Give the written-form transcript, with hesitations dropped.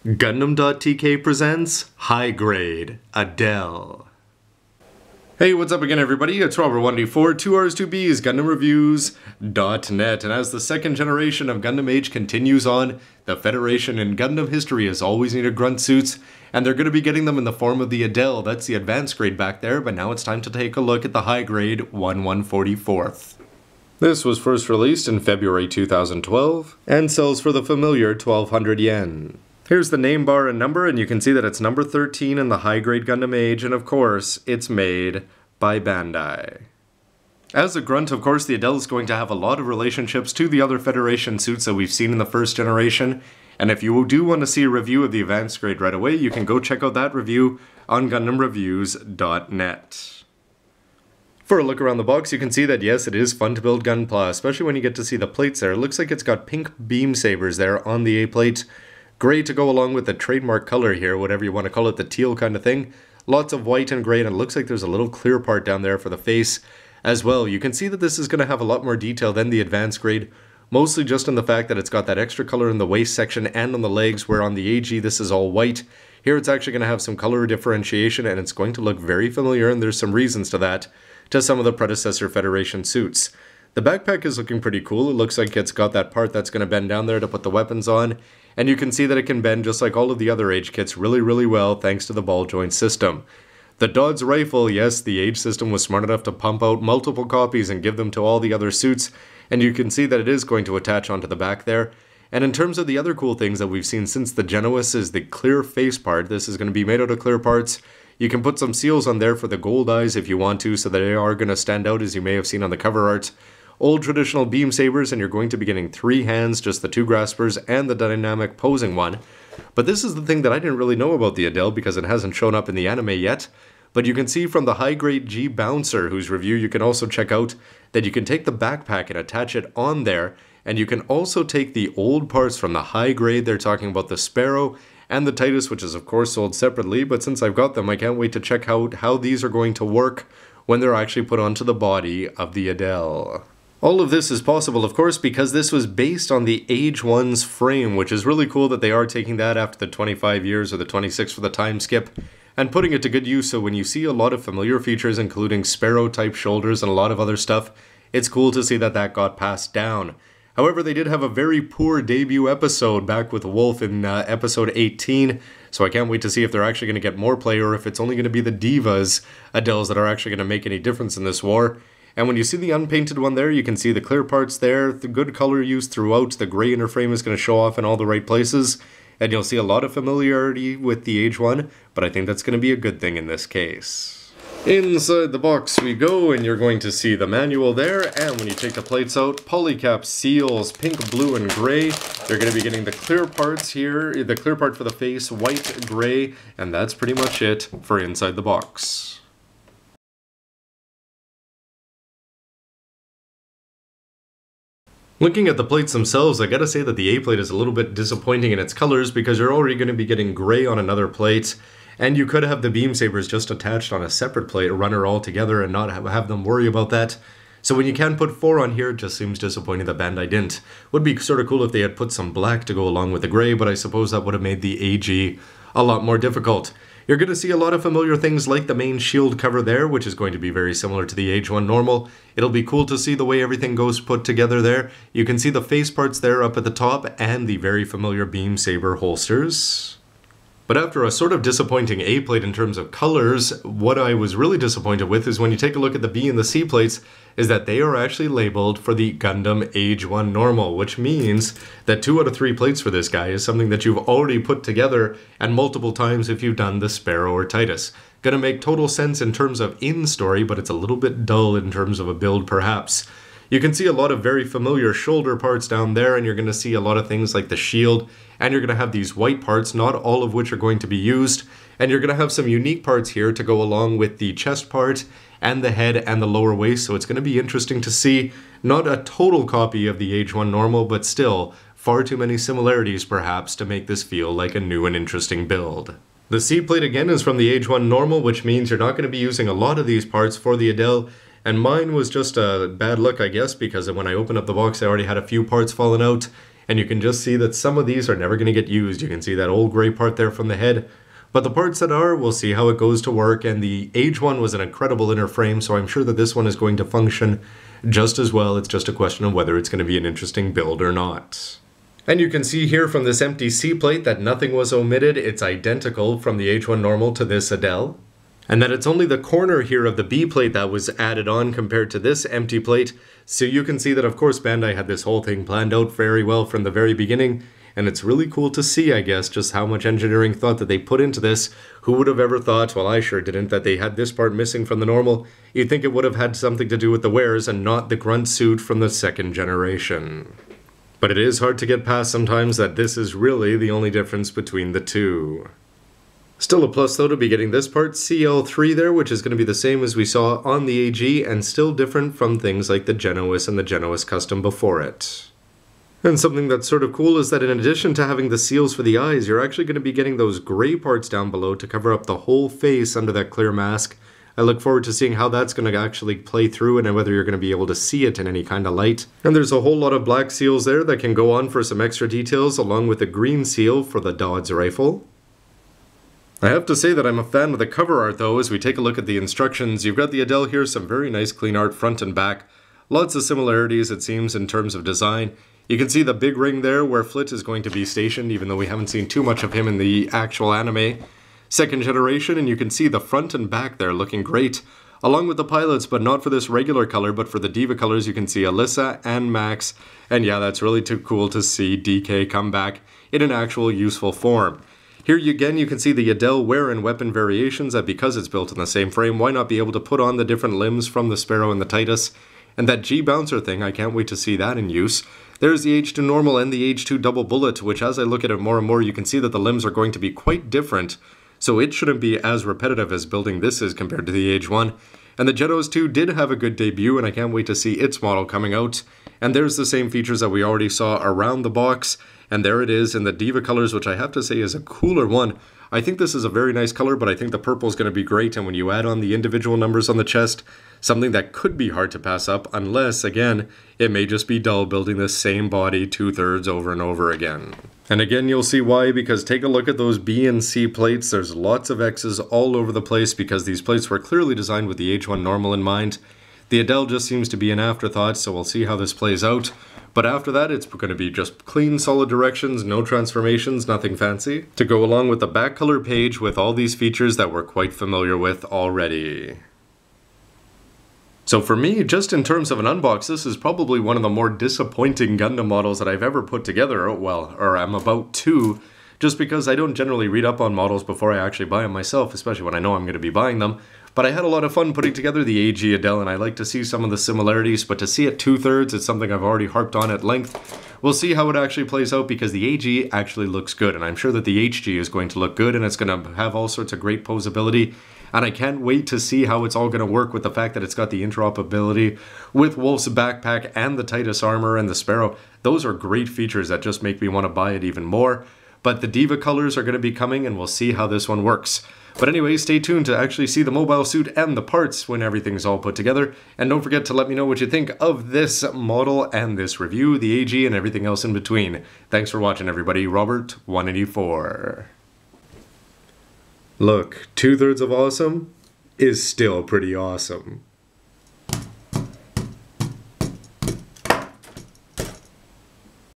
Gundam.tk presents High Grade Adele. Hey, what's up again, everybody? It's Robert1D4, 2Rs, 2Bs, GundamReviews.net. And as the second generation of Gundam Age continues on, the Federation in Gundam history has always needed grunt suits, and they're going to be getting them in the form of the Adele. That's the advanced grade back there, but now it's time to take a look at the high grade 1/144th. This was first released in February 2012, and sells for the familiar 1,200 yen. Here's the name bar and number, and you can see that it's number 13 in the high-grade Gundam Age, and of course, it's made by Bandai. As a grunt, of course, the Adele is going to have a lot of relationships to the other Federation suits that we've seen in the first generation, and if you do want to see a review of the advanced grade right away, you can go check out that review on gundamreviews.net. For a look around the box, you can see that yes, it is fun to build gunpla, especially when you get to see the plates there. It looks like it's got pink beam sabers there on the A-plate. Gray to go along with the trademark color here, whatever you want to call it, the teal kind of thing. Lots of white and gray, and it looks like there's a little clear part down there for the face as well. You can see that this is going to have a lot more detail than the advanced grade, mostly just in the fact that it's got that extra color in the waist section and on the legs, where on the AG this is all white. Here it's actually going to have some color differentiation, and it's going to look very familiar, and there's some reasons to that, to some of the predecessor Federation suits. The backpack is looking pretty cool. It looks like it's got that part that's going to bend down there to put the weapons on, and you can see that it can bend just like all of the other Age kits really well thanks to the ball joint system. The Dod's rifle, yes, the Age system was smart enough to pump out multiple copies and give them to all the other suits, and you can see that it is going to attach onto the back there. And in terms of the other cool things that we've seen since the Genoese is the clear face part. This is going to be made out of clear parts. You can put some seals on there for the gold eyes if you want to, so that they are going to stand out, as you may have seen on the cover art. Old traditional beam sabers, and you're going to be getting 3 hands, just the 2 graspers and the dynamic posing one. But this is the thing that I didn't really know about the Adele because it hasn't shown up in the anime yet. But you can see from the high grade G Bouncer, whose review you can also check out, that you can take the backpack and attach it on there, and you can also take the old parts from the high grade. They're talking about the Sparrow and the Titus, which is of course sold separately, but since I've got them, I can't wait to check out how these are going to work when they're actually put onto the body of the Adele. All of this is possible, of course, because this was based on the Age 1's frame, which is really cool that they are taking that after the 25 years or the 26 for the time skip and putting it to good use. So when you see a lot of familiar features, including Sparrow-type shoulders and a lot of other stuff, it's cool to see that that got passed down. However, they did have a very poor debut episode back with Wolf in episode 18, so I can't wait to see if they're actually going to get more play or if it's only going to be the Divas Adeles that are actually going to make any difference in this war. And when you see the unpainted one there, you can see the clear parts there, the good color use throughout, the gray inner frame is going to show off in all the right places, and you'll see a lot of familiarity with the Age 1, but I think that's going to be a good thing in this case. Inside the box we go, and you're going to see the manual there, and when you take the plates out, polycap seals, pink, blue, and gray. You're going to be getting the clear parts here, the clear part for the face, white, gray, and that's pretty much it for inside the box. Looking at the plates themselves, I gotta say that the A-plate is a little bit disappointing in its colors because you're already going to be getting gray on another plate, and you could have the beam sabers just attached on a separate plate, runner all together, and not have them worry about that. So when you can put 4 on here, it just seems disappointing that Bandai didn't. Would be sort of cool if they had put some black to go along with the gray, but I suppose that would have made the AG a lot more difficult. You're going to see a lot of familiar things like the main shield cover there, which is going to be very similar to the Age 1 normal. It'll be cool to see the way everything goes put together there. You can see the face parts there up at the top and the very familiar beam saber holsters. But after a sort of disappointing A-plate in terms of colors, what I was really disappointed with is when you take a look at the B and the C plates, is that they are actually labeled for the Gundam Age 1 normal, which means that 2 out of 3 plates for this guy is something that you've already put together and multiple times if you've done the Sparrow or Titus. Gonna make total sense in terms of in-story, but it's a little bit dull in terms of a build perhaps. You can see a lot of very familiar shoulder parts down there, and you're going to see a lot of things like the shield, and you're going to have these white parts, not all of which are going to be used, and you're going to have some unique parts here to go along with the chest part and the head and the lower waist, so it's going to be interesting to see. Not a total copy of the Age 1 normal, but still far too many similarities perhaps to make this feel like a new and interesting build. The C plate again is from the Age 1 normal, which means you're not going to be using a lot of these parts for the Adele. And mine was just a bad luck, I guess, because when I opened up the box I already had a few parts falling out, and you can just see that some of these are never going to get used. You can see that old gray part there from the head, but the parts that are, we'll see how it goes to work, and the Age one was an incredible inner frame, so I'm sure that this one is going to function just as well. It's just a question of whether it's going to be an interesting build or not. And you can see here from this empty C plate that nothing was omitted. It's identical from the Age one normal to this Adele. And that it's only the corner here of the B plate that was added on compared to this empty plate. So you can see that, of course, Bandai had this whole thing planned out very well from the very beginning. And it's really cool to see, I guess, just how much engineering thought that they put into this. Who would have ever thought, well, I sure didn't, that they had this part missing from the normal. You'd think it would have had something to do with the wares and not the grunt suit from the second generation. But it is hard to get past sometimes that this is really the only difference between the two. Still a plus though to be getting this part, CL3 there, which is going to be the same as we saw on the AG and still different from things like the Genoese and the Genoese Custom before it. And something that's sort of cool is that in addition to having the seals for the eyes, you're actually going to be getting those gray parts down below to cover up the whole face under that clear mask. I look forward to seeing how that's going to actually play through and whether you're going to be able to see it in any kind of light. And there's a whole lot of black seals there that can go on for some extra details, along with a green seal for the Dodds rifle. I have to say that I'm a fan of the cover art though. As we take a look at the instructions, you've got the Adele here, some very nice clean art front and back. Lots of similarities it seems in terms of design. You can see the big ring there where Flit is going to be stationed, even though we haven't seen too much of him in the actual anime. Second generation, and you can see the front and back there looking great. Along with the pilots, but not for this regular color, but for the Diva colors, you can see Alyssa and Max. And yeah, that's really too cool to see DK come back in an actual useful form. Here again, you can see the Adele wear and weapon variations, that because it's built in the same frame, why not be able to put on the different limbs from the Sparrow and the Titus? And that G-Bouncer thing, I can't wait to see that in use. There's the H2 normal and the H2 double bullet, which as I look at it more and more, you can see that the limbs are going to be quite different. So it shouldn't be as repetitive as building this is compared to the Age 1. And the Genoese 2 did have a good debut, and I can't wait to see its model coming out. And there's the same features that we already saw around the box. And there it is in the Diva colors, which I have to say is a cooler one. I think this is a very nice color, but I think the purple is going to be great. And when you add on the individual numbers on the chest, something that could be hard to pass up, unless, again, it may just be dull building the same body 2/3 over and over again. And again, you'll see why, because take a look at those B and C plates. There's lots of X's all over the place because these plates were clearly designed with the H1 normal in mind. The Adele just seems to be an afterthought, so we'll see how this plays out. But after that, it's going to be just clean, solid directions, no transformations, nothing fancy, to go along with the back color page with all these features that we're quite familiar with already. So for me, just in terms of an unbox, this is probably one of the more disappointing Gundam models that I've ever put together, well, or I'm about to, just because I don't generally read up on models before I actually buy them myself, especially when I know I'm going to be buying them. But I had a lot of fun putting together the AG Adele, and I like to see some of the similarities, but to see it 2/3, it's something I've already harped on at length. We'll see how it actually plays out, because the AG actually looks good, and I'm sure that the HG is going to look good, and it's going to have all sorts of great posability. And I can't wait to see how it's all going to work with the fact that it's got the interoperability with Wolf's backpack and the Titus armor and the Sparrow. Those are great features that just make me want to buy it even more. But the Diva colors are going to be coming, and we'll see how this one works. But anyway, stay tuned to actually see the mobile suit and the parts when everything's all put together. And don't forget to let me know what you think of this model and this review, the AG, and everything else in between. Thanks for watching, everybody. Robert, 184. Look, 2/3 of awesome is still pretty awesome.